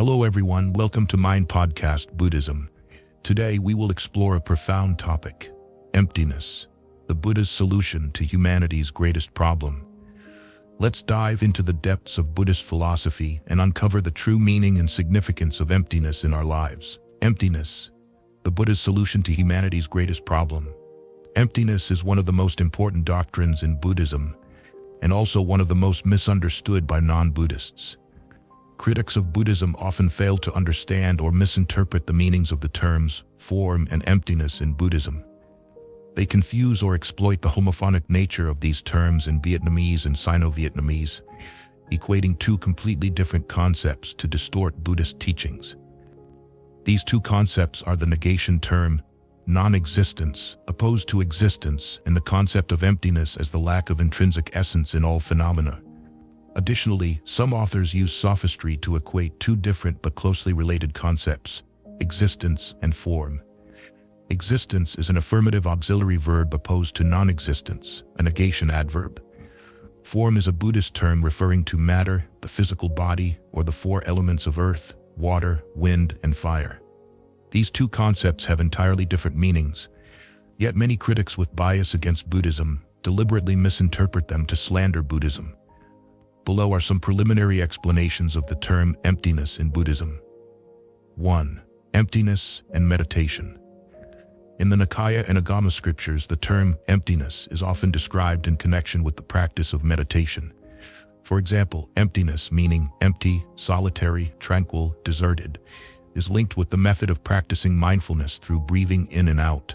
Hello everyone, welcome to Mind Podcast Buddhism. Today we will explore a profound topic, emptiness, the Buddha's solution to humanity's greatest problem. Let's dive into the depths of Buddhist philosophy and uncover the true meaning and significance of emptiness in our lives. Emptiness, the Buddha's solution to humanity's greatest problem. Emptiness is one of the most important doctrines in Buddhism, and also one of the most misunderstood by non-Buddhists. Critics of Buddhism often fail to understand or misinterpret the meanings of the terms form and emptiness in Buddhism. They confuse or exploit the homophonic nature of these terms in Vietnamese and Sino-Vietnamese, equating two completely different concepts to distort Buddhist teachings. These two concepts are the negation term, non-existence, opposed to existence, and the concept of emptiness as the lack of intrinsic essence in all phenomena. Additionally, some authors use sophistry to equate two different but closely related concepts, existence and form. Existence is an affirmative auxiliary verb opposed to non-existence, a negation adverb. Form is a Buddhist term referring to matter, the physical body, or the four elements of earth, water, wind, and fire. These two concepts have entirely different meanings, yet many critics with bias against Buddhism deliberately misinterpret them to slander Buddhism. Below are some preliminary explanations of the term emptiness in Buddhism. 1. Emptiness and meditation. In the Nikaya and Agama scriptures, the term emptiness is often described in connection with the practice of meditation. For example, emptiness, meaning empty, solitary, tranquil, deserted, is linked with the method of practicing mindfulness through breathing in and out.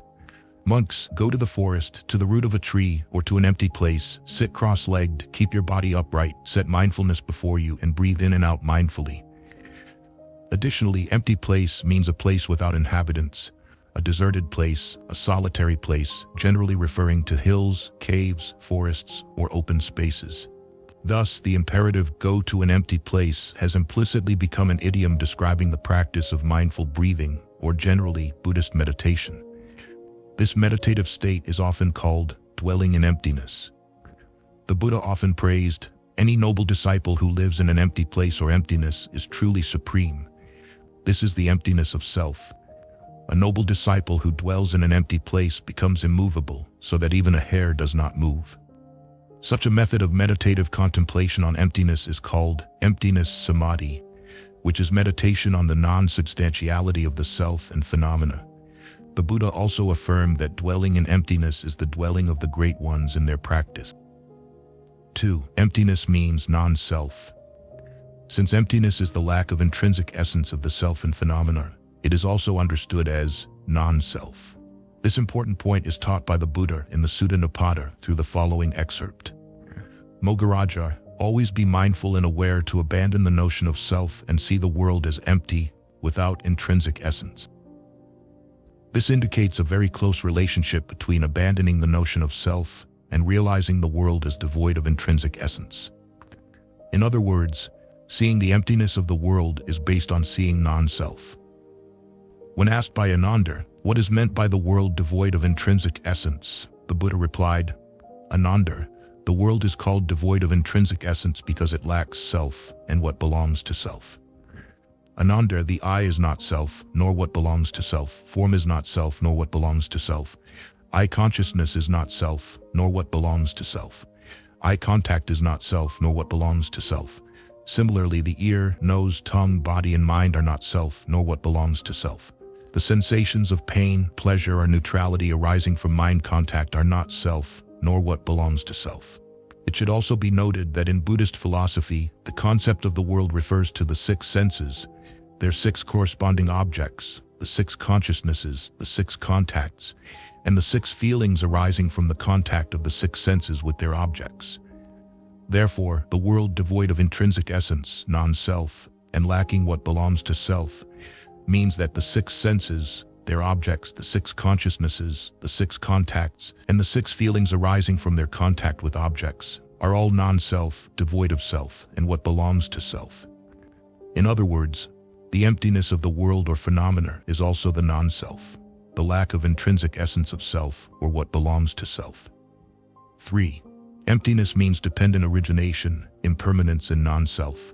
Monks go to the forest, to the root of a tree, or to an empty place, sit cross-legged, keep your body upright, set mindfulness before you, and breathe in and out mindfully. Additionally, empty place means a place without inhabitants, a deserted place, a solitary place, generally referring to hills, caves, forests, or open spaces. Thus, the imperative "go to an empty place" has implicitly become an idiom describing the practice of mindful breathing, or generally Buddhist meditation. This meditative state is often called dwelling in emptiness. The Buddha often praised, "Any noble disciple who lives in an empty place or emptiness is truly supreme." This is the emptiness of self. A noble disciple who dwells in an empty place becomes immovable, so that even a hair does not move. Such a method of meditative contemplation on emptiness is called emptiness samadhi, which is meditation on the non-substantiality of the self and phenomena. The Buddha also affirmed that dwelling in emptiness is the dwelling of the great ones in their practice. 2. Emptiness means non-self. Since emptiness is the lack of intrinsic essence of the self and phenomena, it is also understood as non-self. This important point is taught by the Buddha in the Sutta Nipata through the following excerpt. Mogaraja, always be mindful and aware to abandon the notion of self and see the world as empty, without intrinsic essence. This indicates a very close relationship between abandoning the notion of self and realizing the world as devoid of intrinsic essence. In other words, seeing the emptiness of the world is based on seeing non-self. When asked by Ananda, what is meant by the world devoid of intrinsic essence, the Buddha replied, "Ananda, the world is called devoid of intrinsic essence because it lacks self and what belongs to self. Ananda, the I is not self, nor what belongs to self. Form is not self, nor what belongs to self. I consciousness is not self, nor what belongs to self. Eye contact is not self, nor what belongs to self. Similarly, the ear, nose, tongue, body, and mind are not self, nor what belongs to self. The sensations of pain, pleasure, or neutrality arising from mind contact are not self, nor what belongs to self." It should also be noted that in Buddhist philosophy, the concept of the world refers to the six senses, their six corresponding objects, the six consciousnesses, the six contacts, and the six feelings arising from the contact of the six senses with their objects. Therefore, the world devoid of intrinsic essence, non-self, and lacking what belongs to self, means that the six senses, their objects, the six consciousnesses, the six contacts, and the six feelings arising from their contact with objects are all non-self, devoid of self, and what belongs to self. In other words, the emptiness of the world or phenomena is also the non-self, the lack of intrinsic essence of self or what belongs to self. 3. Emptiness means dependent origination, impermanence, and non-self.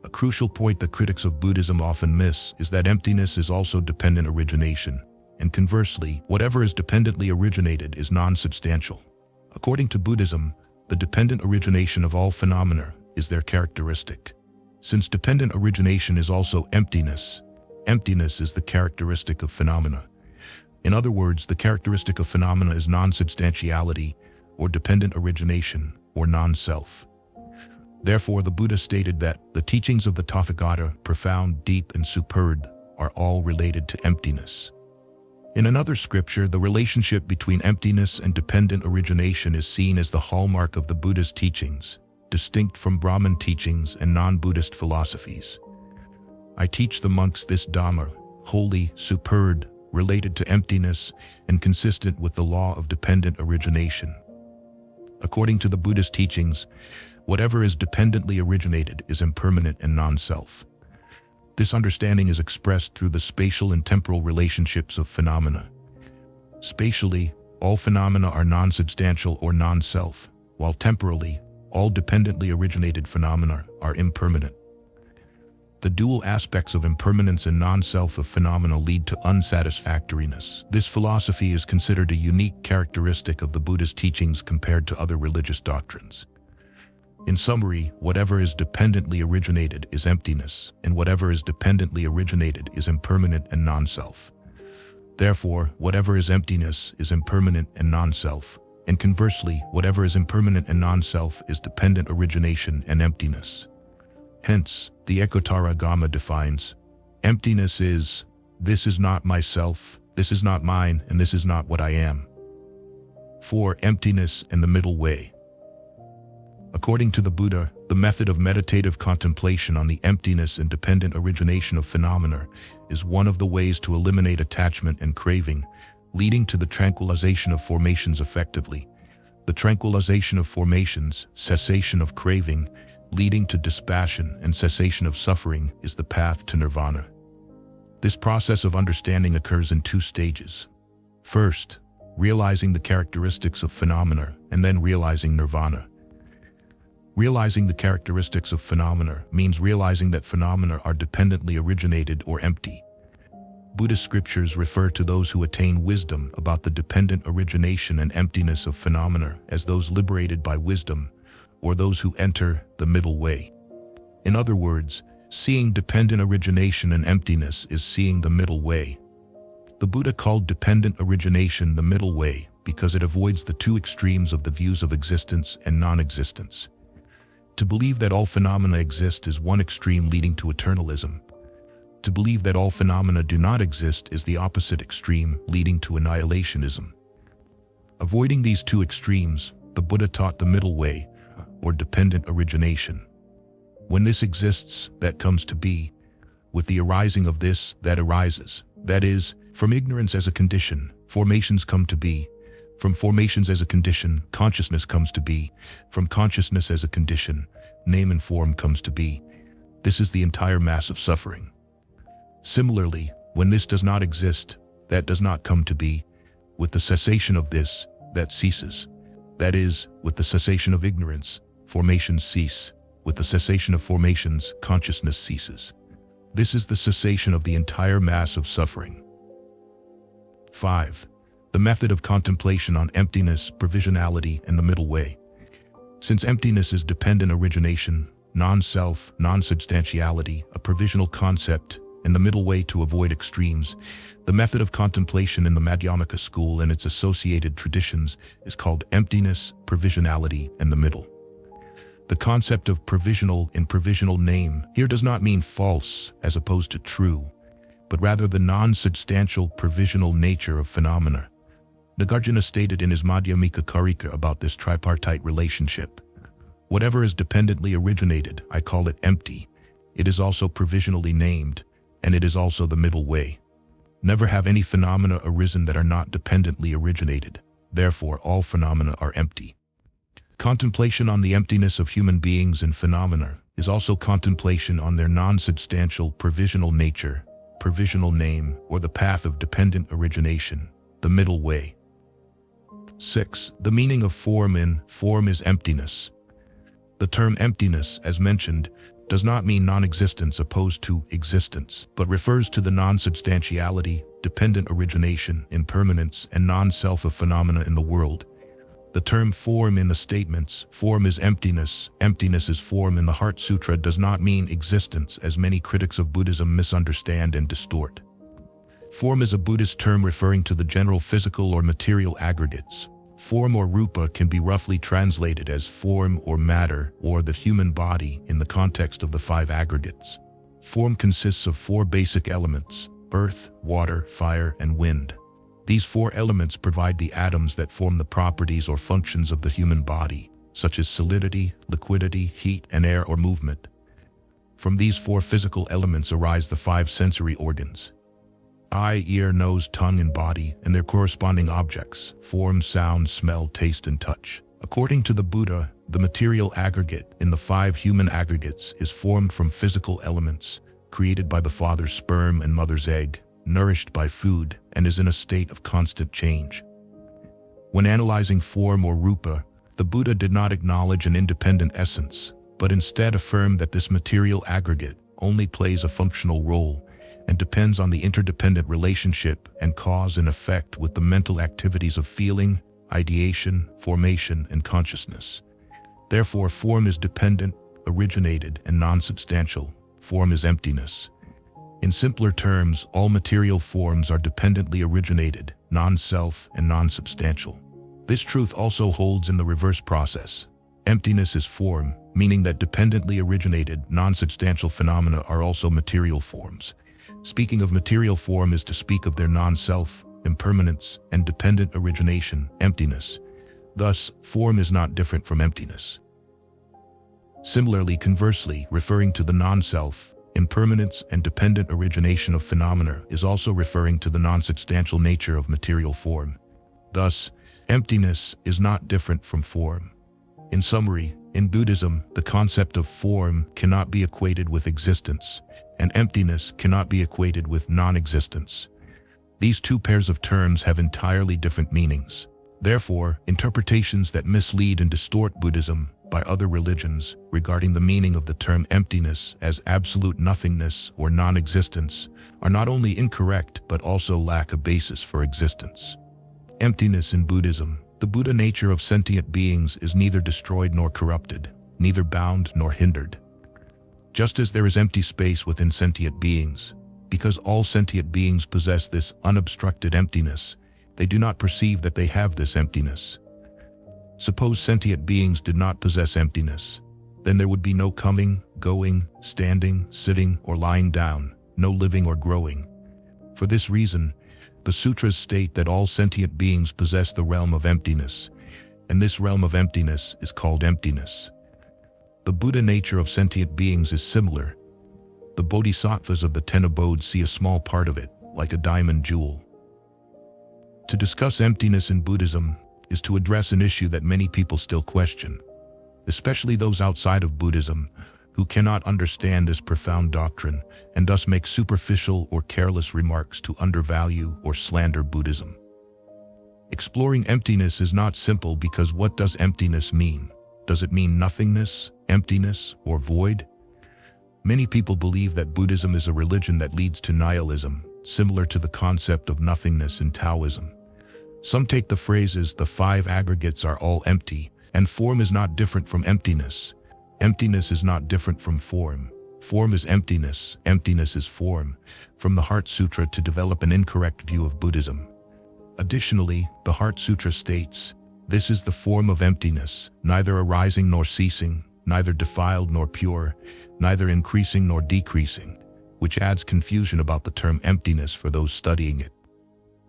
A crucial point that critics of Buddhism often miss is that emptiness is also dependent origination, and conversely, whatever is dependently originated is non-substantial. According to Buddhism, the dependent origination of all phenomena is their characteristic. Since dependent origination is also emptiness, emptiness is the characteristic of phenomena. In other words, the characteristic of phenomena is non-substantiality, or dependent origination, or non-self. Therefore, the Buddha stated that the teachings of the Tathagata, profound, deep, and superb, are all related to emptiness. In another scripture, the relationship between emptiness and dependent origination is seen as the hallmark of the Buddha's teachings, distinct from Brahman teachings and non-Buddhist philosophies. I teach the monks this Dhamma, holy, superb, related to emptiness, and consistent with the law of dependent origination. According to the Buddhist teachings, whatever is dependently originated is impermanent and non-self. This understanding is expressed through the spatial and temporal relationships of phenomena. Spatially, all phenomena are non-substantial or non-self, while temporally, all dependently originated phenomena are impermanent. The dual aspects of impermanence and non-self of phenomena lead to unsatisfactoriness. This philosophy is considered a unique characteristic of the Buddhist teachings compared to other religious doctrines. In summary, whatever is dependently originated is emptiness, and whatever is dependently originated is impermanent and non-self. Therefore, whatever is emptiness is impermanent and non-self, and conversely, whatever is impermanent and non-self is dependent origination and emptiness. Hence, the Ekottara Gama defines, emptiness is, this is not myself, this is not mine, and this is not what I am. 4. Emptiness and the middle way. According to the Buddha, the method of meditative contemplation on the emptiness and dependent origination of phenomena is one of the ways to eliminate attachment and craving, leading to the tranquilization of formations effectively. The tranquilization of formations, cessation of craving, leading to dispassion and cessation of suffering is the path to nirvana. This process of understanding occurs in 2 stages. First, realizing the characteristics of phenomena, and then realizing nirvana. Realizing the characteristics of phenomena means realizing that phenomena are dependently originated or empty. Buddhist scriptures refer to those who attain wisdom about the dependent origination and emptiness of phenomena as those liberated by wisdom, or those who enter the middle way. In other words, seeing dependent origination and emptiness is seeing the middle way. The Buddha called dependent origination the middle way because it avoids the 2 extremes of the views of existence and non-existence. To believe that all phenomena exist is one extreme leading to eternalism. To believe that all phenomena do not exist is the opposite extreme leading to annihilationism. Avoiding these 2 extremes, the Buddha taught the middle way, or dependent origination. When this exists, that comes to be. With the arising of this, that arises. That is, from ignorance as a condition, formations come to be. From formations as a condition, consciousness comes to be. From consciousness as a condition, name and form comes to be. This is the entire mass of suffering. Similarly, when this does not exist, that does not come to be. With the cessation of this, that ceases. That is, with the cessation of ignorance, formations cease. With the cessation of formations, consciousness ceases. This is the cessation of the entire mass of suffering. 5. The method of contemplation on emptiness, provisionality, and the middle way. Since emptiness is dependent origination, non-self, non-substantiality, a provisional concept, and the middle way to avoid extremes, the method of contemplation in the Madhyamaka school and its associated traditions is called emptiness, provisionality, and the middle. The concept of provisional in provisional name here does not mean false as opposed to true, but rather the non-substantial provisional nature of phenomena. Nagarjuna stated in his Madhyamika Karika about this tripartite relationship. Whatever is dependently originated, I call it empty. It is also provisionally named, and it is also the middle way. Never have any phenomena arisen that are not dependently originated. Therefore, all phenomena are empty. Contemplation on the emptiness of human beings and phenomena is also contemplation on their non-substantial provisional nature, provisional name, or the path of dependent origination, the middle way. 6. The meaning of form in form is emptiness. The term emptiness, as mentioned, does not mean non-existence opposed to existence, but refers to the non-substantiality, dependent origination, impermanence, and non-self of phenomena in the world. The term form in the statements, form is emptiness, emptiness is form in the Heart Sutra does not mean existence, as many critics of Buddhism misunderstand and distort. Form is a Buddhist term referring to the general physical or material aggregates. Form or rupa can be roughly translated as form or matter or the human body in the context of the five aggregates. Form consists of four basic elements: earth, water, fire, and wind. These four elements provide the atoms that form the properties or functions of the human body, such as solidity, liquidity, heat, and air or movement. From these four physical elements arise the five sensory organs: eye, ear, nose, tongue, and body, and their corresponding objects: form, sound, smell, taste, and touch. According to the Buddha, the material aggregate in the five human aggregates is formed from physical elements, created by the father's sperm and mother's egg, nourished by food, and is in a state of constant change. When analyzing form or rupa, the Buddha did not acknowledge an independent essence, but instead affirmed that this material aggregate only plays a functional role and depends on the interdependent relationship and cause and effect with the mental activities of feeling, ideation, formation, and consciousness. Therefore, form is dependent, originated, and non-substantial. Form is emptiness. In simpler terms, all material forms are dependently originated, non-self, and non-substantial. This truth also holds in the reverse process. Emptiness is form, meaning that dependently originated, non-substantial phenomena are also material forms. Speaking of material form is to speak of their non-self, impermanence, and dependent origination, emptiness. Thus, form is not different from emptiness. Similarly, conversely, referring to the non-self, impermanence, and dependent origination of phenomena is also referring to the non-substantial nature of material form. Thus, emptiness is not different from form. In summary, in Buddhism, the concept of form cannot be equated with existence, and emptiness cannot be equated with non-existence. These two pairs of terms have entirely different meanings. Therefore, interpretations that mislead and distort Buddhism by other religions regarding the meaning of the term emptiness as absolute nothingness or non-existence are not only incorrect but also lack a basis for existence. Emptiness in Buddhism. The Buddha nature of sentient beings is neither destroyed nor corrupted, neither bound nor hindered. Just as there is empty space within sentient beings, because all sentient beings possess this unobstructed emptiness, they do not perceive that they have this emptiness. Suppose sentient beings did not possess emptiness, then there would be no coming, going, standing, sitting, or lying down, no living or growing. For this reason, the sutras state that all sentient beings possess the realm of emptiness, and this realm of emptiness is called emptiness. The Buddha nature of sentient beings is similar. The bodhisattvas of the 10 abodes see a small part of it, like a diamond jewel. To discuss emptiness in Buddhism is to address an issue that many people still question, especially those outside of Buddhism who cannot understand this profound doctrine and thus make superficial or careless remarks to undervalue or slander Buddhism. Exploring emptiness is not simple because what does emptiness mean? Does it mean nothingness, emptiness, or void? Many people believe that Buddhism is a religion that leads to nihilism, similar to the concept of nothingness in Taoism. Some take the phrases, "the five aggregates are all empty," and form is not different from emptiness. Emptiness is not different from form. Form is emptiness, emptiness is form, from the Heart Sutra to develop an incorrect view of Buddhism. Additionally, the Heart Sutra states, "This is the form of emptiness, neither arising nor ceasing, neither defiled nor pure, neither increasing nor decreasing," which adds confusion about the term emptiness for those studying it.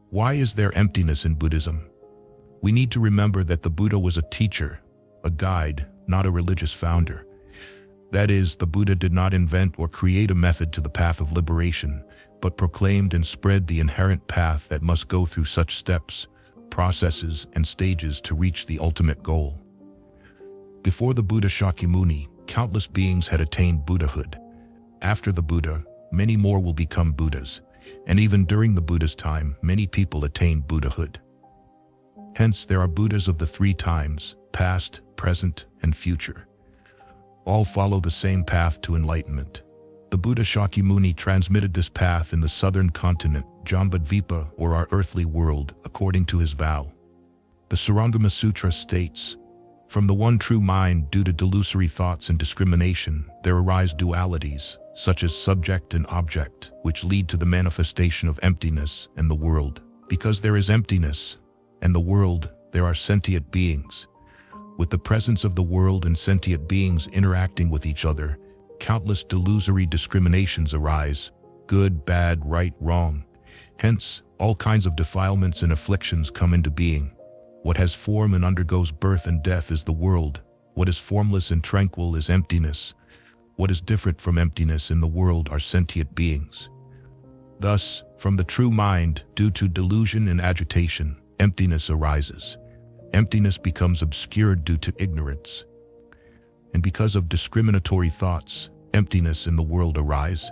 Why is there emptiness in Buddhism? We need to remember that the Buddha was a teacher, a guide, not a religious founder. That is, the Buddha did not invent or create a method to the path of liberation, but proclaimed and spread the inherent path that must go through such steps, processes, and stages to reach the ultimate goal. Before the Buddha Shakyamuni, countless beings had attained Buddhahood. After the Buddha, many more will become Buddhas, and even during the Buddha's time, many people attained Buddhahood. Hence, there are Buddhas of the three times, past, present, and future. all follow the same path to enlightenment. The Buddha Shakyamuni transmitted this path in the southern continent, Jambudvipa, or our earthly world, according to his vow. The Sarangama Sutra states, "From the one true mind, due to delusory thoughts and discrimination, there arise dualities, such as subject and object, which lead to the manifestation of emptiness and the world. Because there is emptiness and the world, there are sentient beings. With the presence of the world and sentient beings interacting with each other, countless delusory discriminations arise, good, bad, right, wrong. Hence, all kinds of defilements and afflictions come into being. What has form and undergoes birth and death is the world. What is formless and tranquil is emptiness. What is different from emptiness in the world are sentient beings. Thus, from the true mind, due to delusion and agitation, emptiness arises. Emptiness becomes obscured due to ignorance. And because of discriminatory thoughts, emptiness in the world arise.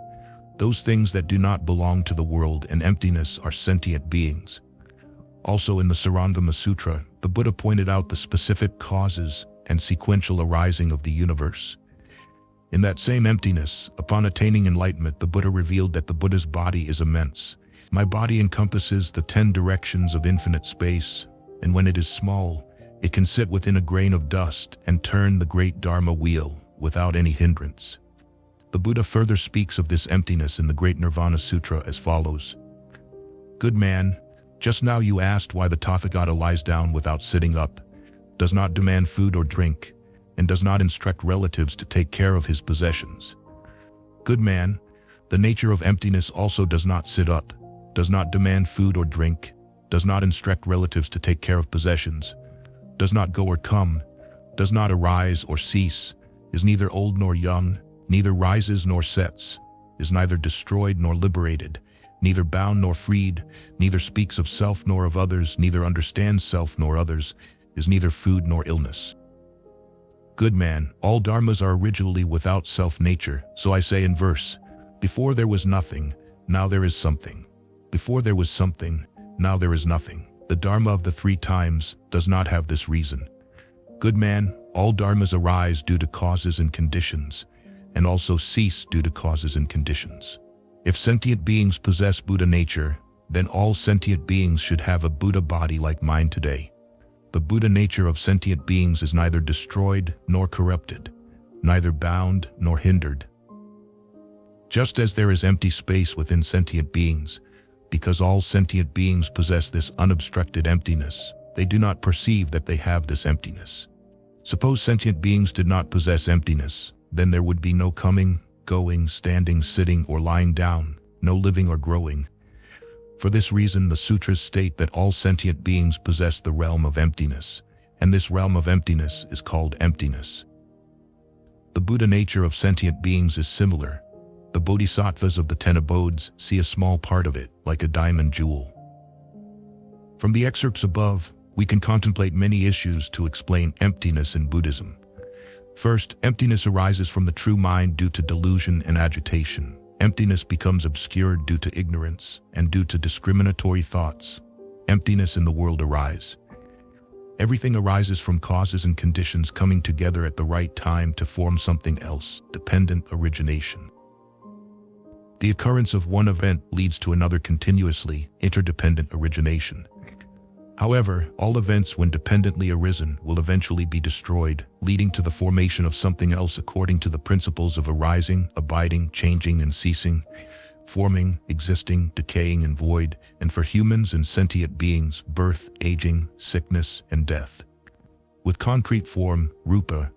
Those things that do not belong to the world and emptiness are sentient beings." Also in the Sarangama Sutra, the Buddha pointed out the specific causes and sequential arising of the universe. In that same emptiness, upon attaining enlightenment, the Buddha revealed that the Buddha's body is immense. "My body encompasses the 10 directions of infinite space, and when it is small, it can sit within a grain of dust and turn the great Dharma wheel without any hindrance." The Buddha further speaks of this emptiness in the Great Nirvana Sutra as follows. "Good man, just now you asked why the Tathagata lies down without sitting up, does not demand food or drink, and does not instruct relatives to take care of his possessions. Good man, the nature of emptiness also does not sit up, does not demand food or drink, does not instruct relatives to take care of possessions, does not go or come, does not arise or cease, is neither old nor young, neither rises nor sets, is neither destroyed nor liberated, neither bound nor freed, neither speaks of self nor of others, neither understands self nor others, is neither food nor illness. Good man, all dharmas are originally without self-nature, so I say in verse, before there was nothing, now there is something. Before there was something, now there is nothing. The dharma of the 3 times does not have this reason. Good man, all dharmas arise due to causes and conditions, and also cease due to causes and conditions. If sentient beings possess Buddha nature, then all sentient beings should have a Buddha body like mine today. The Buddha nature of sentient beings is neither destroyed nor corrupted, neither bound nor hindered. Just as there is empty space within sentient beings, because all sentient beings possess this unobstructed emptiness, they do not perceive that they have this emptiness. Suppose sentient beings did not possess emptiness, then there would be no coming, going, standing, sitting, or lying down, no living or growing. For this reason, the sutras state that all sentient beings possess the realm of emptiness, and this realm of emptiness is called emptiness. The Buddha nature of sentient beings is similar. The bodhisattvas of the 10 abodes see a small part of it, like a diamond jewel. From the excerpts above, we can contemplate many issues to explain emptiness in Buddhism. First, emptiness arises from the true mind due to delusion and agitation. Emptiness becomes obscured due to ignorance and due to discriminatory thoughts. Emptiness in the world arise. Everything arises from causes and conditions coming together at the right time to form something else, dependent origination. The occurrence of one event leads to another continuously, interdependent origination. However, all events when dependently arisen will eventually be destroyed, leading to the formation of something else according to the principles of arising, abiding, changing, and ceasing, forming, existing, decaying, and void, and for humans and sentient beings, birth, aging, sickness, and death. With concrete form, rupa,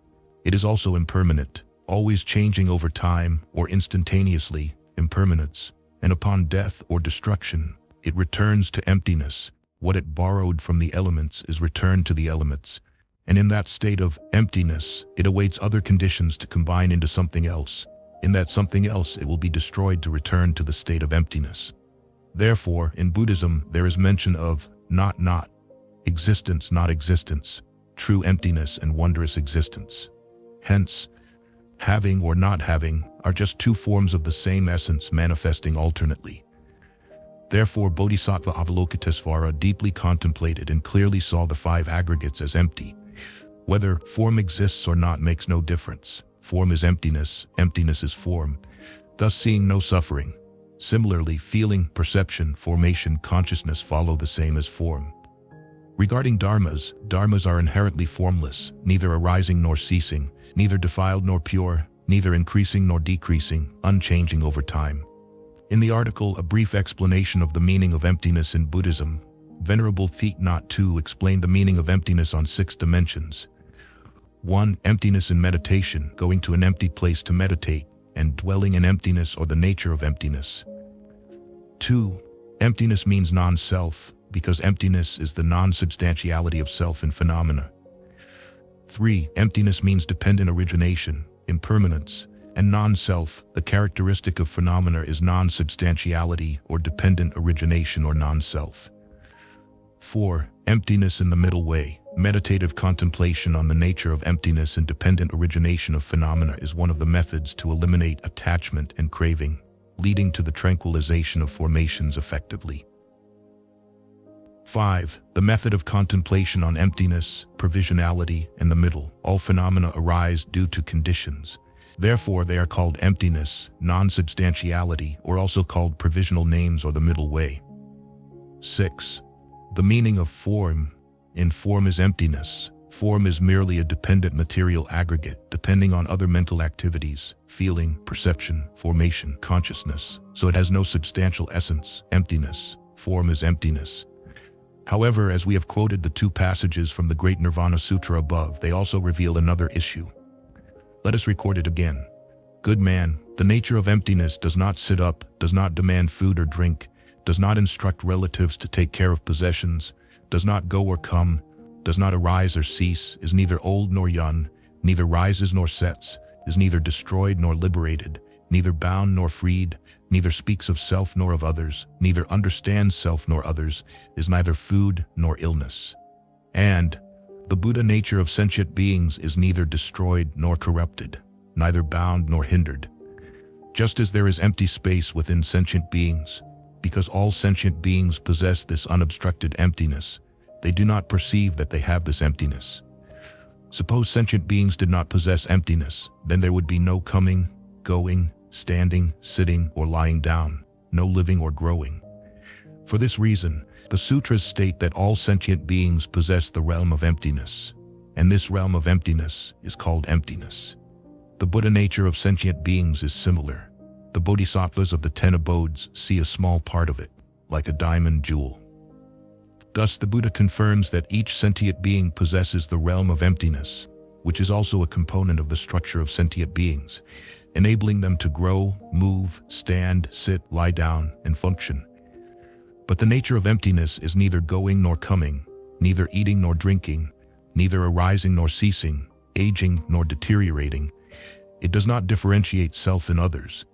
it is also impermanent, always changing over time or instantaneously, impermanence, and upon death or destruction, it returns to emptiness. What it borrowed from the elements is returned to the elements, and in that state of emptiness, it awaits other conditions to combine into something else. In that something else, it will be destroyed to return to the state of emptiness. Therefore, in Buddhism, there is mention of not, existence, not existence, true emptiness and wondrous existence. Hence, having or not having are just 2 forms of the same essence manifesting alternately. Therefore, Bodhisattva Avalokitesvara deeply contemplated and clearly saw the 5 aggregates as empty. Whether form exists or not makes no difference. Form is emptiness, emptiness is form, thus seeing no suffering. Similarly, feeling, perception, formation, consciousness follow the same as form. Regarding dharmas, dharmas are inherently formless, neither arising nor ceasing, neither defiled nor pure, neither increasing nor decreasing, unchanging over time. In the article, A Brief Explanation of the Meaning of Emptiness in Buddhism, Venerable Thich Nhat Hanh explained the meaning of emptiness on 6 dimensions. 1. Emptiness in meditation, going to an empty place to meditate, and dwelling in emptiness or the nature of emptiness. 2. Emptiness means non-self, because emptiness is the non-substantiality of self in phenomena. 3. Emptiness means dependent origination, impermanence, and non-self. The characteristic of phenomena is non-substantiality or dependent origination or non-self. 4. Emptiness in the middle way. Meditative contemplation on the nature of emptiness and dependent origination of phenomena is one of the methods to eliminate attachment and craving, leading to the tranquilization of formations effectively. 5. The method of contemplation on emptiness, provisionality, and the middle. All phenomena arise due to conditions. Therefore, they are called emptiness, non-substantiality, or also called provisional names or the middle way. 6. The meaning of form. In form is emptiness. Form is merely a dependent material aggregate, depending on other mental activities, feeling, perception, formation, consciousness. So it has no substantial essence, emptiness. Form is emptiness. However, as we have quoted the 2 passages from the Great Nirvana Sutra above, they also reveal another issue. Let us record it again. Good man, the nature of emptiness does not sit up, does not demand food or drink, does not instruct relatives to take care of possessions, does not go or come, does not arise or cease, is neither old nor young, neither rises nor sets, is neither destroyed nor liberated, neither bound nor freed, neither speaks of self nor of others, neither understands self nor others, is neither food nor illness. And the Buddha nature of sentient beings is neither destroyed nor corrupted, neither bound nor hindered. Just as there is empty space within sentient beings, because all sentient beings possess this unobstructed emptiness, they do not perceive that they have this emptiness. Suppose sentient beings did not possess emptiness, then there would be no coming, going, standing, sitting, or lying down, no living or growing. For this reason, the sutras state that all sentient beings possess the realm of emptiness, and this realm of emptiness is called emptiness. The Buddha nature of sentient beings is similar. The bodhisattvas of the 10 abodes see a small part of it, like a diamond jewel. Thus, the Buddha confirms that each sentient being possesses the realm of emptiness, which is also a component of the structure of sentient beings, enabling them to grow, move, stand, sit, lie down, and function. But the nature of emptiness is neither going nor coming, neither eating nor drinking, neither arising nor ceasing, aging nor deteriorating. It does not differentiate self and others.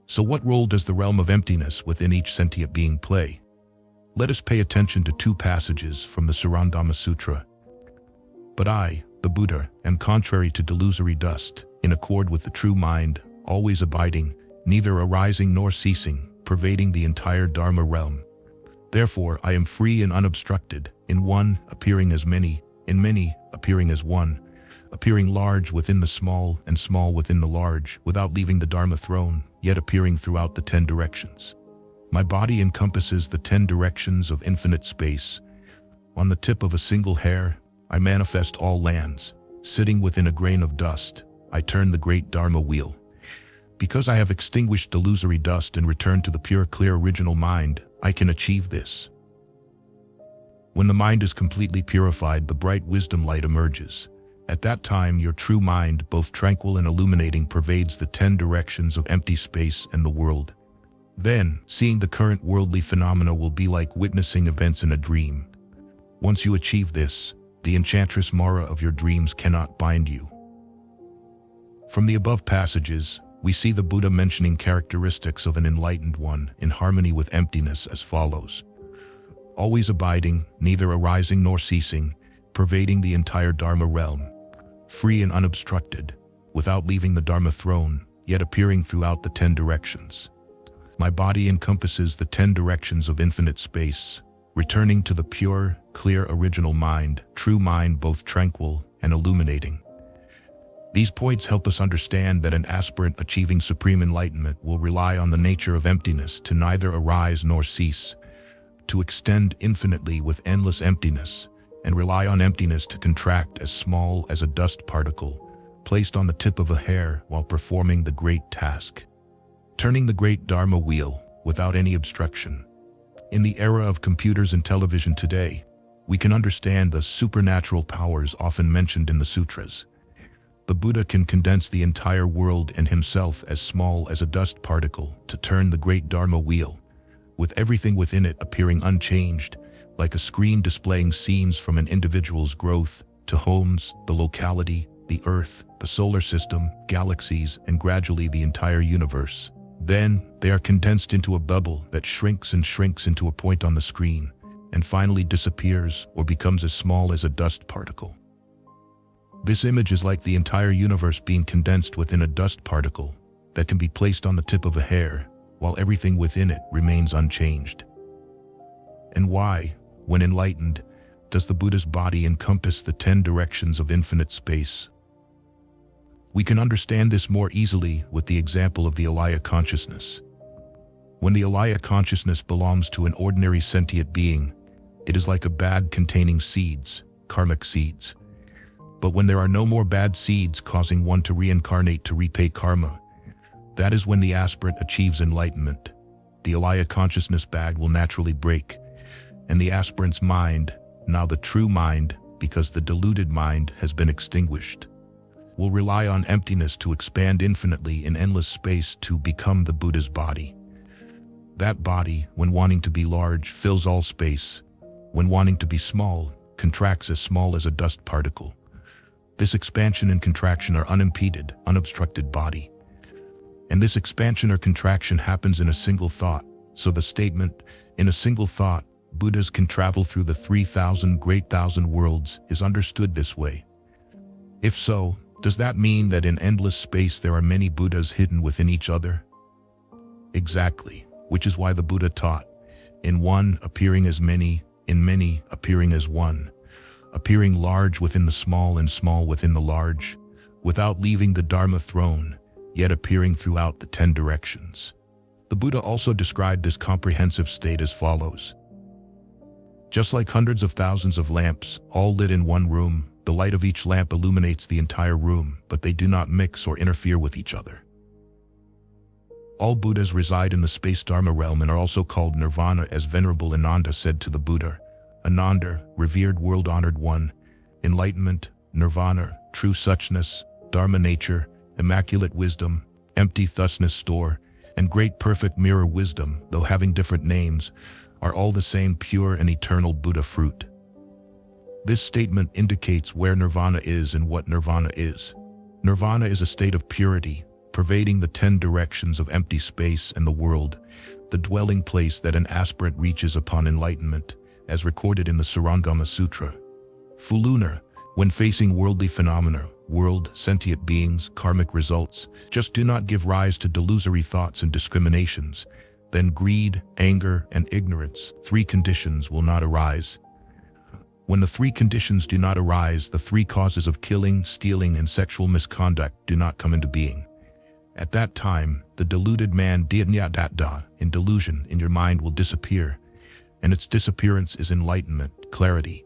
So what role does the realm of emptiness within each sentient being play? Let us pay attention to 2 passages from the Surandama Sutra. But I, the Buddha, am contrary to delusory dust, in accord with the true mind, always abiding, neither arising nor ceasing, pervading the entire Dharma realm. Therefore, I am free and unobstructed, in one, appearing as many, in many, appearing as one, appearing large within the small and small within the large, without leaving the Dharma throne, yet appearing throughout the 10 directions. My body encompasses the 10 directions of infinite space. On the tip of a single hair, I manifest all lands. Sitting within a grain of dust, I turn the great Dharma wheel. Because I have extinguished delusory dust and returned to the pure, clear original mind, I can achieve this. When the mind is completely purified, the bright wisdom light emerges. At that time, your true mind, both tranquil and illuminating, pervades the 10 directions of empty space and the world. Then, seeing the current worldly phenomena will be like witnessing events in a dream. Once you achieve this, the enchantress Mara of your dreams cannot bind you. From the above passages, we see the Buddha mentioning characteristics of an enlightened one in harmony with emptiness as follows. Always abiding, neither arising nor ceasing, pervading the entire Dharma realm. Free and unobstructed, without leaving the Dharma throne, yet appearing throughout the 10 directions. My body encompasses the 10 directions of infinite space, returning to the pure, clear original mind, true mind both tranquil and illuminating. These points help us understand that an aspirant achieving supreme enlightenment will rely on the nature of emptiness to neither arise nor cease, to extend infinitely with endless emptiness, and rely on emptiness to contract as small as a dust particle placed on the tip of a hair while performing the great task, turning the great Dharma wheel without any obstruction. In the era of computers and television today, we can understand the supernatural powers often mentioned in the sutras. The Buddha can condense the entire world and himself as small as a dust particle to turn the great Dharma wheel, with everything within it appearing unchanged, like a screen displaying scenes from an individual's growth to homes, the locality, the earth, the solar system, galaxies, and gradually the entire universe. Then they are condensed into a bubble that shrinks and shrinks into a point on the screen, and finally disappears or becomes as small as a dust particle. This image is like the entire universe being condensed within a dust particle that can be placed on the tip of a hair, while everything within it remains unchanged. And why, when enlightened, does the Buddha's body encompass the 10 directions of infinite space? We can understand this more easily with the example of the alaya consciousness. When the alaya consciousness belongs to an ordinary sentient being, it is like a bag containing seeds, karmic seeds. But when there are no more bad seeds causing one to reincarnate to repay karma, that is when the aspirant achieves enlightenment. The alaya consciousness bag will naturally break, and the aspirant's mind, now the true mind, because the deluded mind has been extinguished, will rely on emptiness to expand infinitely in endless space to become the Buddha's body. That body, when wanting to be large, fills all space. When wanting to be small, contracts as small as a dust particle. This expansion and contraction are unimpeded, unobstructed body. And this expansion or contraction happens in a single thought. So the statement, in a single thought, Buddhas can travel through the 3,000 great thousand worlds is understood this way. If so, does that mean that in endless space there are many Buddhas hidden within each other? Exactly, which is why the Buddha taught, in one appearing as many, in many appearing as one, appearing large within the small and small within the large, without leaving the Dharma throne, yet appearing throughout the 10 directions. The Buddha also described this comprehensive state as follows. Just like hundreds of thousands of lamps, all lit in one room, the light of each lamp illuminates the entire room, but they do not mix or interfere with each other. All Buddhas reside in the space Dharma realm and are also called nirvana, as Venerable Ananda said to the Buddha. Ananda, revered world-honored one, enlightenment, nirvana, true suchness, Dharma nature, immaculate wisdom, empty thusness store, and great perfect mirror wisdom, though having different names, are all the same pure and eternal Buddha fruit. This statement indicates where nirvana is and what nirvana is. Nirvana is a state of purity, pervading the 10 directions of empty space and the world, the dwelling place that an aspirant reaches upon enlightenment, as recorded in the Surangama Sutra. Fuluna, when facing worldly phenomena, world, sentient beings, karmic results, just do not give rise to delusory thoughts and discriminations. Then greed, anger, and ignorance, 3 conditions, will not arise. When the 3 conditions do not arise, the 3 causes of killing, stealing, and sexual misconduct do not come into being. At that time, the deluded man in delusion in your mind will disappear, and its disappearance is enlightenment, clarity.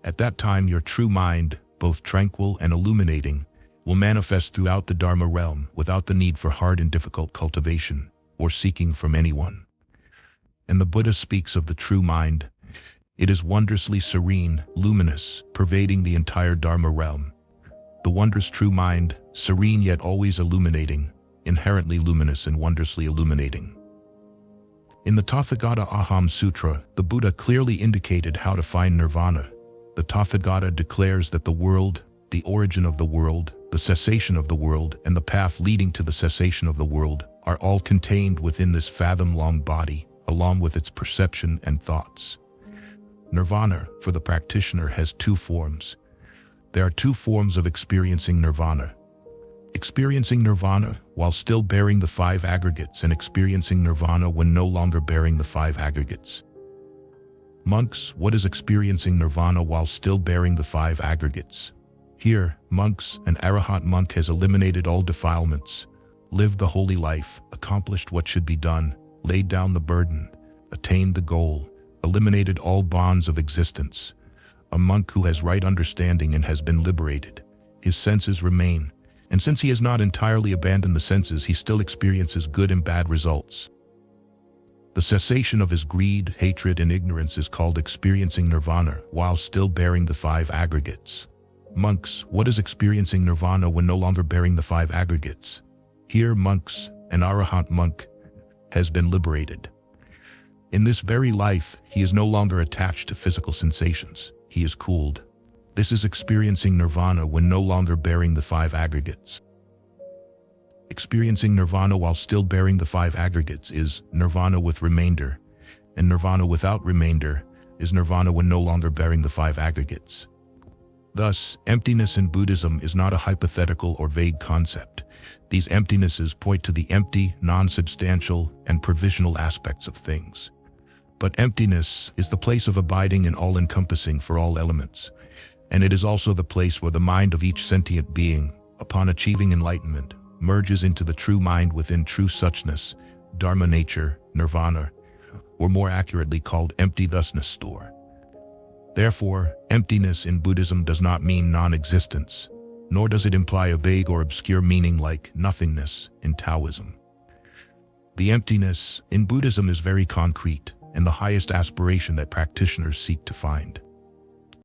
At that time your true mind, both tranquil and illuminating, will manifest throughout the Dharma realm without the need for hard and difficult cultivation or seeking from anyone. And the Buddha speaks of the true mind. It is wondrously serene, luminous, pervading the entire Dharma realm. The wondrous true mind, serene yet always illuminating, inherently luminous and wondrously illuminating. In the Tathagata Aham Sutra, the Buddha clearly indicated how to find nirvana. The Tathagata declares that the world, the origin of the world, the cessation of the world, and the path leading to the cessation of the world are all contained within this fathom-long body, along with its perception and thoughts. Nirvana, for the practitioner, has 2 forms. There are 2 forms of experiencing nirvana. Experiencing nirvana while still bearing the 5 aggregates, and experiencing nirvana when no longer bearing the 5 aggregates. Monks, what is experiencing nirvana while still bearing the 5 aggregates? Here, an arahant monk has eliminated all defilements, lived the holy life, accomplished what should be done, laid down the burden, attained the goal, eliminated all bonds of existence. A monk who has right understanding and has been liberated. His senses remain, and since he has not entirely abandoned the senses, he still experiences good and bad results. The cessation of his greed, hatred, and ignorance is called experiencing nirvana while still bearing the five aggregates. Monks, what is experiencing nirvana when no longer bearing the five aggregates? Here, an arahant monk, has been liberated. In this very life, he is no longer attached to physical sensations. He is cooled. This is experiencing nirvana when no longer bearing the five aggregates. Experiencing nirvana while still bearing the five aggregates is nirvana with remainder, and nirvana without remainder is nirvana when no longer bearing the five aggregates. Thus, emptiness in Buddhism is not a hypothetical or vague concept. These emptinesses point to the empty, non-substantial, and provisional aspects of things. But emptiness is the place of abiding and all-encompassing for all elements, and it is also the place where the mind of each sentient being, upon achieving enlightenment, merges into the true mind within true suchness, dharma nature, nirvana, or more accurately called empty thusness store. Therefore, emptiness in Buddhism does not mean non-existence, nor does it imply a vague or obscure meaning like nothingness in Taoism. The emptiness in Buddhism is very concrete and the highest aspiration that practitioners seek to find.